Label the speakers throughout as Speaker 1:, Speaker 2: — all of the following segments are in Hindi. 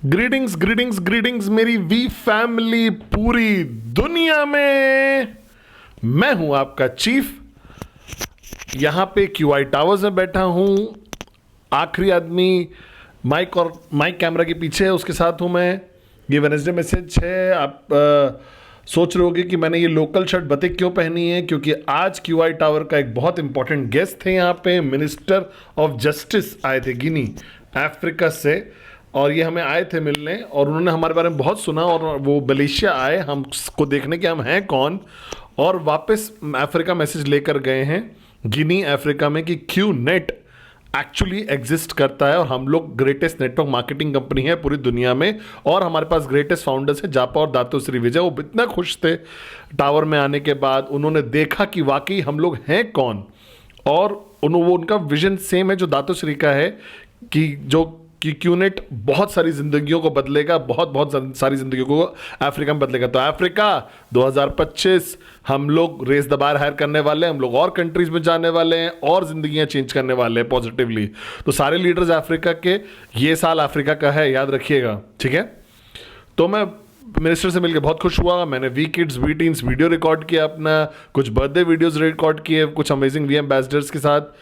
Speaker 1: ग्रीटिंग्स ग्रीटिंग्स ग्रीटिंग्स मेरी वी फैमिली पूरी दुनिया में। मैं हूं आपका चीफ, यहां पे क्यूआई टावर्स में बैठा हूं। आखिरी आदमी माइक और माइक कैमरा के पीछे है, उसके साथ हूं मैं। ये वेडनेसडे मैसेज है। आप सोच रहे होगे कि मैंने ये लोकल शर्ट बतिक क्यों पहनी है, क्योंकि आज क्यूआई टावर का एक बहुत इंपॉर्टेंट गेस्ट थे यहाँ पे। मिनिस्टर ऑफ जस्टिस आए थे गिनी अफ्रीका से, और ये हमें आए थे मिलने, और उन्होंने हमारे बारे में बहुत सुना, और वो मलेशिया आए हमको देखने के हम हैं कौन, और वापस अफ्रीका मैसेज लेकर गए हैं गिनी अफ्रीका में कि क्यू नेट एक्चुअली एग्जिस्ट करता है, और हम लोग ग्रेटेस्ट नेटवर्क मार्केटिंग कंपनी है पूरी दुनिया में, और हमारे पास ग्रेटेस्ट फाउंडर्स हैं जापा और दातो श्री विजय। वो इतना खुश थे टावर में आने के बाद, उन्होंने देखा कि वाकई हम लोग हैं कौन, और वो उनका विजन सेम है जो दातो श्री का है कि क्यूनेट बहुत सारी जिंदगियों को बदलेगा, बहुत सारी जिंदगियों को अफ्रीका में बदलेगा। तो अफ्रीका 2025 हम लोग रेस द बार हायर करने वाले हैं, हम लोग और कंट्रीज में जाने वाले हैं और जिंदगियां चेंज करने वाले हैं पॉजिटिवली। तो सारे लीडर्स अफ्रीका के, ये साल अफ्रीका का है, याद रखिएगा, ठीक है। तो मैं मिनिस्टर से मिलकर बहुत खुश हुआ। मैंने we kids we teens video record किया, अपना कुछ बर्थडे वीडियोस रिकॉर्ड किए कुछ अमेजिंग वी एम्बेसडर्स के साथ,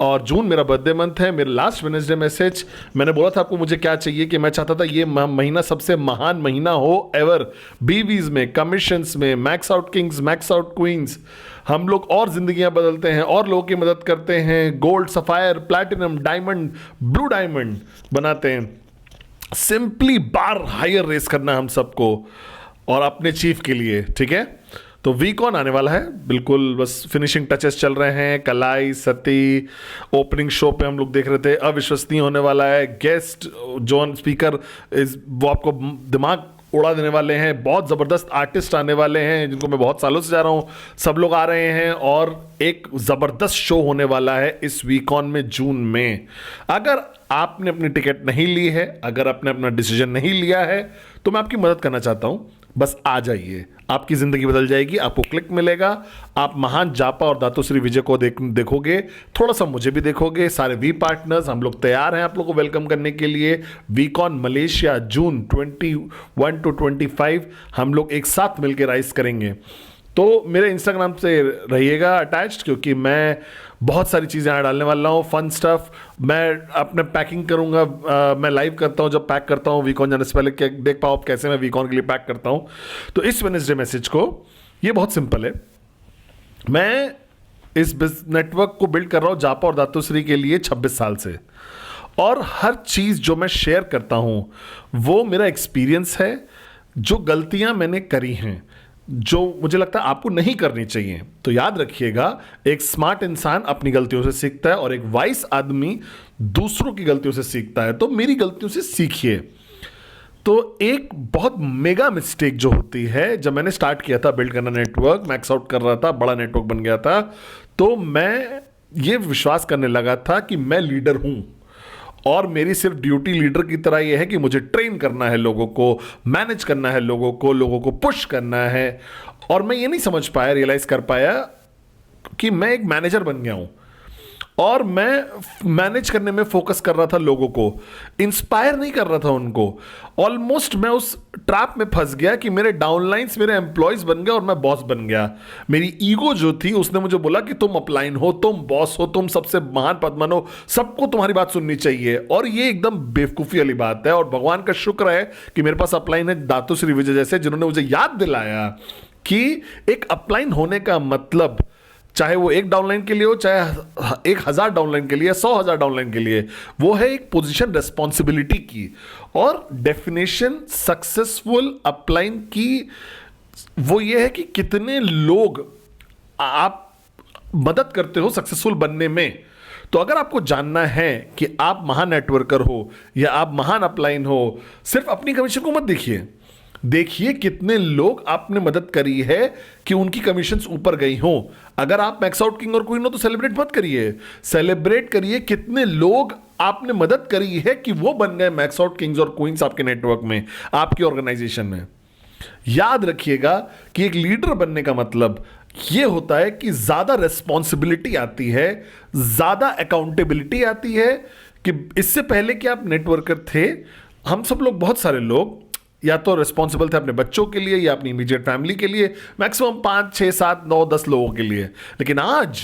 Speaker 1: और जून मेरा बर्थडे मंथ है। मेरा लास्ट वेडनेसडे मैसेज मैंने बोला था आपको मुझे क्या चाहिए, कि मैं चाहता था ये महीना सबसे महान महीना हो एवर। बीवीज में, कमीशंस में, max out kings, max out queens, हम लोग और जिंदगियां बदलते हैं और लोगों की मदद करते हैं। Gold, sapphire, platinum, diamond, blue diamond बनाते हैं। सिंपली बार हायर रेस करना हम सबको, और अपने चीफ के लिए, ठीक है। तो वीकॉन आने वाला है, बिल्कुल बस फिनिशिंग टचेस चल रहे हैं। कलाई, सती, ओपनिंग शो पे हम लोग देख रहे थे, अविश्वसनीय होने वाला है। गेस्ट जॉन स्पीकर वो आपको दिमाग उड़ा देने वाले हैं। बहुत ज़बरदस्त आर्टिस्ट आने वाले हैं जिनको मैं बहुत सालों से जा रहा हूँ, सब लोग आ रहे हैं, और एक ज़बरदस्त शो होने वाला है इस वीकॉन में जून में। अगर आपने अपनी टिकट नहीं ली है, अगर आपने अपना डिसीजन नहीं लिया है, तो मैं आपकी मदद करना चाहता हूँ। बस आ जाइए, आपकी जिंदगी बदल जाएगी, आपको क्लिक मिलेगा, आप महान जापा और दातो श्री विजय को देखोगे, थोड़ा सा मुझे भी देखोगे। सारे वी पार्टनर्स हम लोग तैयार हैं आप लोगों को वेलकम करने के लिए। वीकॉन मलेशिया जून 21 to 25 हम लोग एक साथ मिलकर राइज करेंगे। तो मेरे इंस्टाग्राम से रहिएगा अटैच्ड, क्योंकि मैं बहुत सारी चीज़ें यहाँ डालने वाला हूँ, फन स्टफ। मैं अपने पैकिंग करूँगा, मैं लाइव करता हूँ जब पैक करता हूँ वीकॉन जाने से पहले, क्या देख पाओ आप कैसे मैं वीकॉन के लिए पैक करता हूँ। तो इस वेडनेसडे मैसेज को, ये बहुत सिंपल है। मैं इस नेटवर्क को बिल्ड कर रहा हूँ जापा और दातो श्री के लिए 26 साल से, और हर चीज़ जो मैं शेयर करता हूँ वो मेरा एक्सपीरियंस है, जो गलतियाँ मैंने करी हैं, जो मुझे लगता है आपको नहीं करनी चाहिए। तो याद रखिएगा, एक स्मार्ट इंसान अपनी गलतियों से सीखता है, और एक वाइस आदमी दूसरों की गलतियों से सीखता है। तो मेरी गलतियों से सीखिए। तो एक बहुत मेगा मिस्टेक जो होती है, जब मैंने स्टार्ट किया था बिल्ड करना नेटवर्क, मैक्स आउट कर रहा था, बड़ा नेटवर्क बन गया था, तो मैं ये विश्वास करने लगा था कि मैं लीडर हूं, और मेरी सिर्फ ड्यूटी लीडर की तरह यह है कि मुझे ट्रेन करना है लोगों को, मैनेज करना है लोगों को पुश करना है। और मैं ये नहीं समझ पाया, रियलाइज कर पाया कि मैं एक मैनेजर बन गया हूं, और मैं मैनेज करने में फोकस कर रहा था लोगों को, इंस्पायर नहीं कर रहा था उनको। ऑलमोस्ट मैं उस ट्रैप में फंस गया कि मेरे डाउनलाइंस मेरे एम्प्लॉयज बन गए और मैं बॉस बन गया। मेरी ईगो जो थी उसने मुझे बोला कि तुम अपलाइन हो, तुम बॉस हो, तुम सबसे महान पदमन हो, सबको तुम्हारी बात सुननी चाहिए। और ये एकदम बेवकूफ़ी वाली बात है, और भगवान का शुक्र है कि मेरे पास अपलाइन है दातो श्री विजय जैसे, जिन्होंने मुझे याद दिलाया कि एक अपलाइन होने का मतलब, चाहे वो एक डाउनलाइन के लिए हो, चाहे 1000 डाउनलाइन के लिए, 100,000 डाउनलाइन के लिए, वो है एक पोजीशन रेस्पॉन्सिबिलिटी की। और डेफिनेशन सक्सेसफुल अपलाइन की वो ये है कि कितने लोग आप मदद करते हो सक्सेसफुल बनने में। तो अगर आपको जानना है कि आप महान नेटवर्कर हो या आप महान अपलाइन हो, सिर्फ अपनी कमीशन को मत देखिए कितने लोग आपने मदद करी है कि उनकी कमीशंस ऊपर गई हों। अगर आप मैक्स आउट किंग और क्वीन हो तो सेलिब्रेट मत करिए, सेलिब्रेट करिए कितने लोग आपने मदद करी है कि वो बन गए मैक्स आउट किंग्स और क्वींस आपके नेटवर्क में, आपकी ऑर्गेनाइजेशन में। याद रखिएगा कि एक लीडर बनने का मतलब यह होता है कि ज्यादा रेस्पॉन्सिबिलिटी आती है, ज्यादा अकाउंटेबिलिटी आती है। कि इससे पहले कि आप नेटवर्कर थे, हम सब लोग, बहुत सारे लोग या तो रिस्पॉन्सिबल थे अपने बच्चों के लिए या अपनी इमीडिएट फैमिली के लिए, मैक्सिमम 5 6 7 9 10 लोगों के लिए। लेकिन आज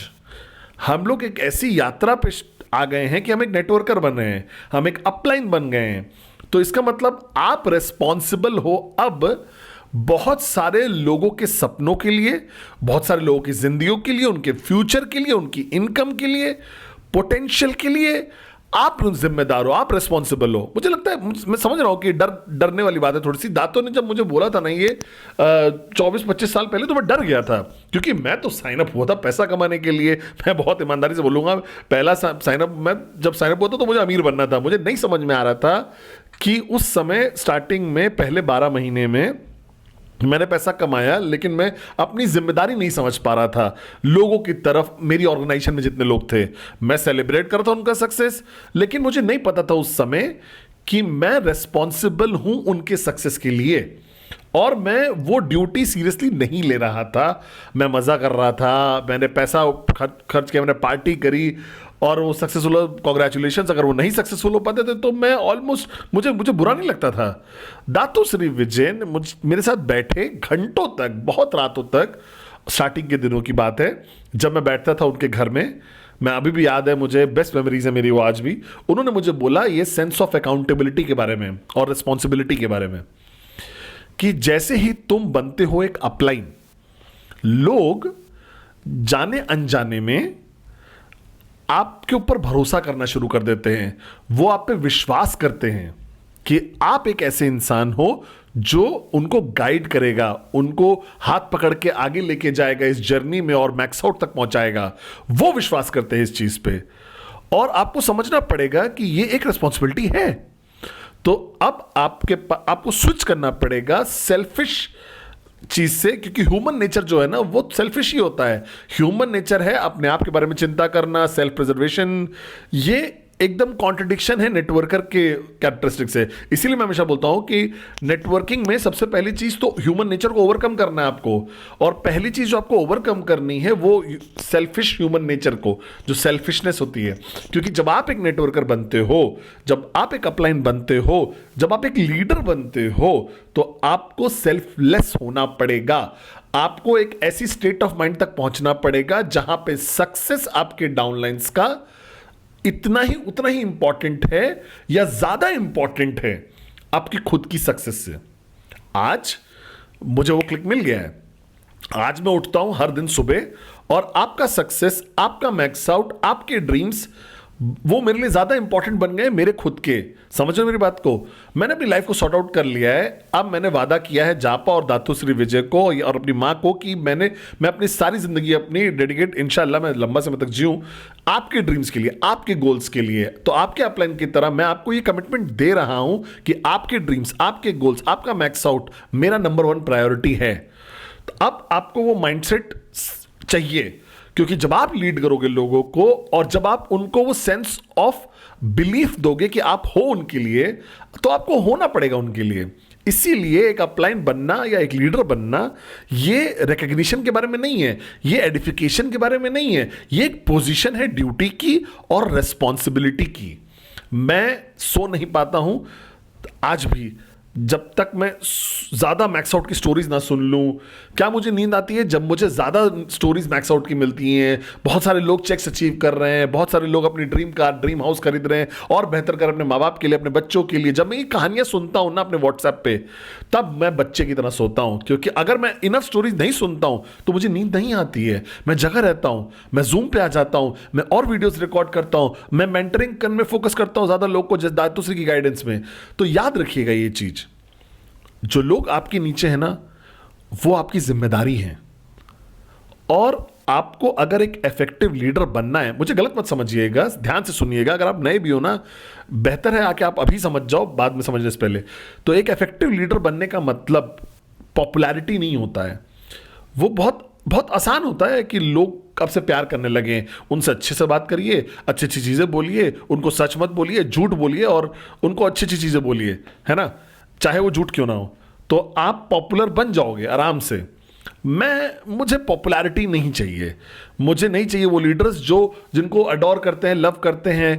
Speaker 1: हम लोग एक ऐसी यात्रा पे आ गए हैं कि हम एक नेटवर्कर बन रहे हैं, हम एक अपलाइन बन गए हैं। तो इसका मतलब आप रिस्पॉन्सिबल हो अब बहुत सारे लोगों के सपनों के लिए, बहुत सारे लोगों की जिंदगियों के लिए, उनके फ्यूचर के लिए, उनकी इनकम के लिए, पोटेंशियल के लिए। आप जिम्मेदार हो, आप रिस्पॉन्सिबल हो। मुझे लगता है, मैं समझ रहा हूं कि डरने वाली बात है थोड़ी सी। दातों ने जब मुझे बोला था ना ये 24 25 साल पहले, तो मैं डर गया था, क्योंकि मैं तो साइन अप हुआ था पैसा कमाने के लिए। मैं बहुत ईमानदारी से बोलूंगा, पहला साइन अप, मैं जब साइन अप हुआ था तो मुझे अमीर बनना था। मुझे नहीं समझ में आ रहा था कि उस समय स्टार्टिंग में पहले 12 महीने में मैंने पैसा कमाया, लेकिन मैं अपनी जिम्मेदारी नहीं समझ पा रहा था लोगों की तरफ। मेरी ऑर्गेनाइजेशन में जितने लोग थे, मैं सेलिब्रेट करता उनका सक्सेस, लेकिन मुझे नहीं पता था उस समय कि मैं रेस्पॉन्सिबल हूं उनके सक्सेस के लिए। और मैं वो ड्यूटी सीरियसली नहीं ले रहा था, मैं मजा कर रहा था। मैंने पैसा खर्च किया, मैंने पार्टी करी, और वो सक्सेसफुल, कॉन्ग्रेचुलेशंस। अगर वो नहीं सक्सेसफुल हो पाते थे तो मैं ऑलमोस्ट, मुझे बुरा नहीं लगता था। दातू श्री विजयन मेरे साथ बैठे घंटों तक, बहुत रातों तक, स्टार्टिंग के दिनों की बात है, जब मैं बैठता था उनके घर में। मैं अभी भी याद है, मुझे बेस्ट मेमोरीज है मेरी वो आज भी। उन्होंने मुझे बोला ये सेंस ऑफ अकाउंटेबिलिटी के बारे में और रिस्पॉन्सिबिलिटी के बारे में, कि जैसे ही तुम बनते हो एक अपलाइन, लोग जाने अनजाने में आपके ऊपर भरोसा करना शुरू कर देते हैं। वो आप पे विश्वास करते हैं कि आप एक ऐसे इंसान हो जो उनको गाइड करेगा, उनको हाथ पकड़ के आगे लेके जाएगा इस जर्नी में और मैक्स आउट तक पहुंचाएगा। वो विश्वास करते हैं इस चीज पे, और आपको समझना पड़ेगा कि ये एक रिस्पॉन्सिबिलिटी है। तो अब आपको स्विच करना पड़ेगा सेल्फिश चीज से, क्योंकि ह्यूमन नेचर जो है ना, वो सेल्फिश ही होता है। ह्यूमन नेचर है अपने आप के बारे में चिंता करना, सेल्फ प्रिजर्वेशन। ये एकदम कॉन्ट्रडिक्शन है नेटवर्कर के कैरेक्टरिस्टिक से। इसीलिए मैं हमेशा बोलता हूं कि नेटवर्किंग में सबसे पहली चीज तो ह्यूमन नेचर को ओवरकम करना है आपको। और पहली चीज जो आपको ओवरकम करनी है वो सेल्फिश ह्यूमन नेचर को, जो सेल्फिशनेस होती है। क्योंकि जब आप एक नेटवर्कर बनते हो, जब आप एक अपलाइन बनते हो, जब आप एक लीडर बनते हो, तो आपको सेल्फलेस होना पड़ेगा। आपको एक ऐसी स्टेट ऑफ माइंड तक पहुंचना पड़ेगा जहां पे सक्सेस आपके डाउनलाइंस का उतना ही इंपॉर्टेंट है या ज्यादा इंपॉर्टेंट है आपकी खुद की सक्सेस से। आज मुझे वो क्लिक मिल गया है। आज मैं उठता हूं हर दिन सुबह, और आपका सक्सेस, आपका मैक्स आउट, आपके ड्रीम्स, वो मेरे लिए ज्यादा इंपॉर्टेंट बन गए मेरे खुद के। समझ रहे मेरी बात को? मैंने अपनी लाइफ को सॉर्ट आउट कर लिया है। अब मैंने वादा किया है जापा और दातू श्री विजय को और अपनी मां को कि मैं अपनी सारी जिंदगी अपनी डेडिकेट, इंशाल्लाह मैं लंबा समय तक जीऊं आपके ड्रीम्स के लिए, आपके गोल्स के लिए। तो आपके अपलाइन की तरह मैं आपको ये कमिटमेंट दे रहा हूं कि आपके ड्रीम्स, आपके गोल्स, आपका मैक्स आउट मेरा नंबर 1 प्रायोरिटी है। तो अब आपको वो माइंडसेट चाहिए, क्योंकि जब आप लीड करोगे लोगों को और जब आप उनको वो सेंस ऑफ बिलीफ दोगे कि आप हो उनके लिए, तो आपको होना पड़ेगा उनके लिए। इसीलिए एक अपलाइन बनना या एक लीडर बनना ये रिकग्निशन के बारे में नहीं है, ये एडिफिकेशन के बारे में नहीं है, ये एक पोजीशन है ड्यूटी की और रेस्पॉन्सिबिलिटी की। मैं सो नहीं पाता हूं आज भी जब तक मैं ज्यादा मैक्स आउट की स्टोरीज ना सुन लूं। क्या मुझे नींद आती है? जब मुझे ज्यादा स्टोरीज मैक्स आउट की मिलती हैं, बहुत सारे लोग चेक्स अचीव कर रहे हैं, बहुत सारे लोग अपनी ड्रीम कार, ड्रीम हाउस खरीद रहे हैं और बेहतर कर अपने माँ बाप के लिए, अपने बच्चों के लिए। जब मैं ये कहानियां सुनता हूं ना अपने व्हाट्सएप पे, तब मैं बच्चे की तरह सोता हूं। क्योंकि अगर मैं इनफ स्टोरीज नहीं सुनता हूं तो मुझे नींद नहीं आती है। मैं जगह रहता हूं, मैं जूम पे आ जाता हूं, मैं और वीडियोस रिकॉर्ड करता हूं, मैं मेंटरिंग करने में फोकस करता हूं ज्यादा लोग को, जैसे दातू श्री की गाइडेंस में। तो याद रखिएगा ये चीज, जो लोग आपके नीचे हैं ना, वो आपकी जिम्मेदारी है। और आपको अगर एक इफेक्टिव लीडर बनना है, मुझे गलत मत समझिएगा, ध्यान से सुनिएगा। अगर आप नए भी हो ना, बेहतर है आके आप अभी समझ जाओ बाद में समझने से पहले। तो एक इफेक्टिव लीडर बनने का मतलब पॉपुलैरिटी नहीं होता है। वो बहुत बहुत आसान होता है कि लोग आपसे प्यार करने लगे। उनसे अच्छे से बात करिए, अच्छी अच्छी चीजें बोलिए, उनको सच मत बोलिए, झूठ बोलिए, और उनको अच्छी अच्छी चीजें बोलिए, है ना, चाहे वो झूठ क्यों ना हो। तो आप पॉपुलर बन जाओगे आराम से। मुझे पॉपुलैरिटी नहीं चाहिए। मुझे नहीं चाहिए वो लीडर्स जिनको अडोर करते हैं, लव करते हैं।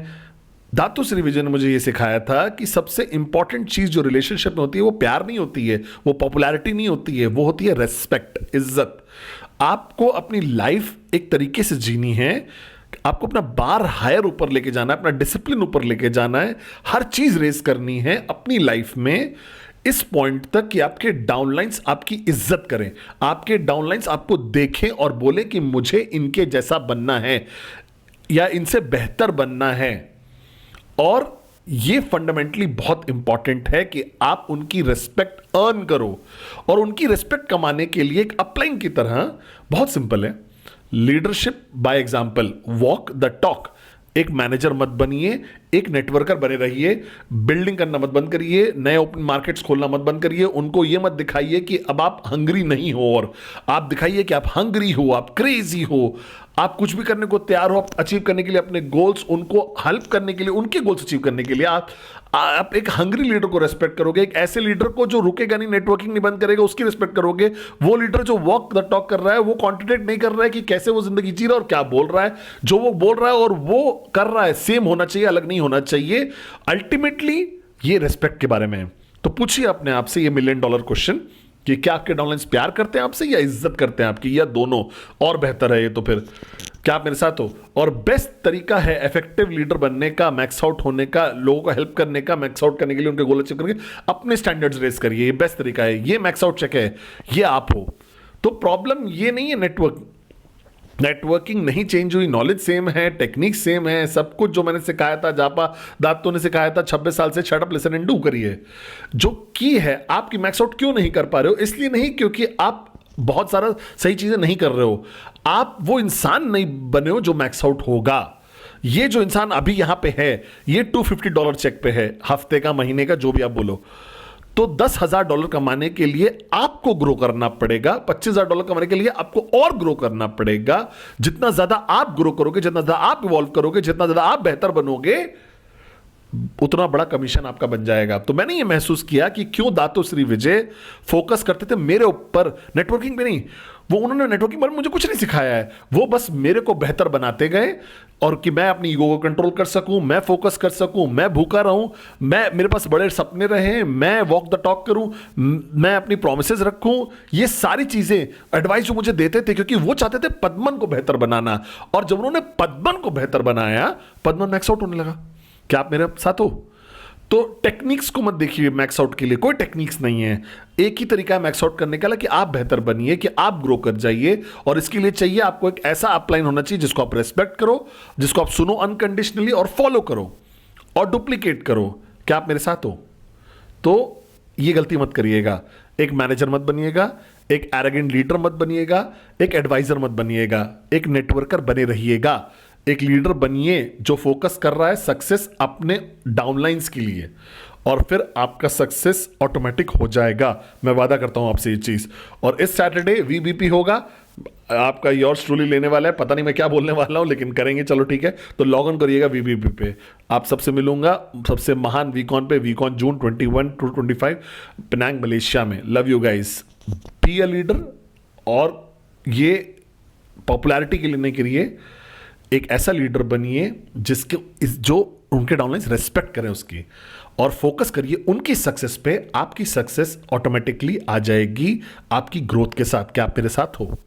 Speaker 1: दातुश्री विजय ने मुझे ये सिखाया था कि सबसे इंपॉर्टेंट चीज जो रिलेशनशिप में होती है वो प्यार नहीं होती है, वो पॉपुलैरिटी नहीं होती है, वो होती है रेस्पेक्ट, इज्जत। आपको अपनी लाइफ एक तरीके से जीनी है, आपको अपना बार हायर ऊपर लेके जाना है, अपना डिसिप्लिन ऊपर लेके जाना है, हर चीज रेस करनी है अपनी लाइफ में इस पॉइंट तक कि आपके डाउनलाइंस आपकी इज्जत करें, आपके डाउनलाइंस आपको देखें और बोले कि मुझे इनके जैसा बनना है या इनसे बेहतर बनना है। और ये फंडामेंटली बहुत इंपॉर्टेंट है कि आप उनकी रिस्पेक्ट अर्न करो। और उनकी रिस्पेक्ट कमाने के लिए एक अपलाइन की तरह बहुत सिंपल है, leadership by example, walk the talk. एक मैनेजर मत बनिए, एक नेटवर्कर बने रहिए, बिल्डिंग करना मत बंद करिए, नए ओपन मार्केट्स खोलना मत बंद करिए। उनको यह मत दिखाइए कि अब आप हंग्री नहीं हो, और आप दिखाइए कि आप हंग्री हो, आप क्रेजी हो, आप कुछ भी करने को तैयार हो, आप अचीव करने के लिए अपने गोल्स, उनको हेल्प करने के लिए, उनके गोल्स अचीव करने के लिए आप एक हंग्री लीडर को रेस्पेक्ट करोगे। एक ऐसे लीडर को जो रुकेगा नहीं, नेटवर्किंग नहीं बंद करेगा, उसकी रेस्पेक्ट करोगे। वो लीडर जो वॉक द टॉक कर रहा है, वो कॉन्ट्रडिक्ट नहीं कर रहा है कि कैसे वो जिंदगी जी रहा है और क्या बोल रहा है। जो वो बोल रहा है और वो कर रहा है सेम होना चाहिए, अलग नहीं होना चाहिए। अल्टीमेटली ये रेस्पेक्ट के बारे में है। तो पूछिए अपने आप से ये $1 मिलियन क्वेश्चन कि क्या आपके डाउनलाइंस प्यार करते हैं आपसे या इज्जत करते हैं आपकी, या दोनों? और बेहतर है ये तो फिर क्या आप मेरे साथ हो? और बेस्ट तरीका है इफेक्टिव लीडर बनने का, मैक्स आउट होने का, लोगों को हेल्प करने का, मैक्स आउट करने के लिए उनके गोल अचीव करके अपने स्टैंडर्ड्स रेस करिए। ये बेस्ट तरीका है, ये मैक्स आउट चेक है, ये आप हो। तो प्रॉब्लम ये नहीं है नेटवर्किंग नहीं चेंज हुई, नॉलेज सेम है, टेक्निक सेम है, सब कुछ जो मैंने सिखाया था, जापा दातो ने सिखाया था 26 साल से, shut up listen and do करिए। जो की है आपकी मैक्स आउट क्यों नहीं कर पा रहे हो? इसलिए नहीं क्योंकि आप बहुत सारा सही चीजें नहीं कर रहे हो, आप वो इंसान नहीं बने हो जो मैक्स आउट होगा। ये जो इंसान अभी यहां पे है, ये $250 चेक पे है, हफ्ते का, महीने का, जो भी आप बोलो। तो $10,000 कमाने के लिए आपको ग्रो करना पड़ेगा, $25,000 कमाने के लिए आपको और ग्रो करना पड़ेगा। जितना ज्यादा आप ग्रो करोगे, जितना ज्यादा आप इवॉल्व करोगे, जितना ज्यादा आप बेहतर बनोगे, उतना बड़ा कमीशन आपका बन जाएगा। तो मैंने ये महसूस किया कि क्यों दातुश्री विजय फोकस करते थे मेरे ऊपर, नेटवर्किंग पे नहीं। वो उन्होंने नेटवर्किंग पर मुझे कुछ नहीं सिखाया है, वो बस मेरे को बेहतर बनाते गए और कि मैं अपनी ईगो को कंट्रोल कर सकूं, मैं फोकस कर सकूं, मैं भूखा रहूं, मैं मेरे पास बड़े सपने रहे, मैं वॉक द टॉक करूं, मैं अपनी प्रोमिसेस रखूं। ये सारी चीजें एडवाइस जो मुझे देते थे, क्योंकि वो चाहते थे पद्मन को बेहतर बनाना। और जब उन्होंने पद्मन को बेहतर बनाया, पद्मन मैक्स आउट होने लगा। क्या आप मेरे साथ हो? तो टेक्निक्स को मत देखिए मैक्स आउट के लिए, कोई टेक्निक्स नहीं है। एक ही तरीका है मैक्स आउट करने का, कि आप बेहतर बनिए, कि आप ग्रो कर जाइए। और इसके लिए चाहिए आपको एक ऐसा अपलाइन होना चाहिए जिसको आप रेस्पेक्ट करो, जिसको आप सुनो अनकंडीशनली और फॉलो करो और डुप्लीकेट करो। क्या आप मेरे साथ हो? तो ये गलती मत करिएगा। एक मैनेजर मत बनिएगा, एक एरोगेंट लीडर मत बनिएगा, एक एडवाइजर मत बनिएगा, एक नेटवर्कर बने रहिएगा। एक लीडर बनिए जो फोकस कर रहा है सक्सेस अपने डाउनलाइंस के लिए, और फिर आपका सक्सेस ऑटोमेटिक हो जाएगा। मैं वादा करता हूं आपसे ये चीज। और इस सैटरडे वीबीपी होगा, आपका योर्स ट्रूली लेने वाला है। पता नहीं मैं क्या बोलने वाला हूं, लेकिन करेंगे, चलो ठीक है। तो लॉग ऑन करिएगा वीबीपी पे। आप सबसे मिलूंगा सबसे महान वीकॉन पे, वीकॉन जून 21 to 25 पेनांग मलेशिया में। Love you guys, be a leader. और ये पॉपुलैरिटी के लिए नहीं करिए, एक ऐसा लीडर बनिए जो उनके डाउनलाइंस रेस्पेक्ट करें उसकी, और फोकस करिए उनकी सक्सेस पे। आपकी सक्सेस ऑटोमेटिकली आ जाएगी आपकी ग्रोथ के साथ। क्या आप मेरे साथ हो?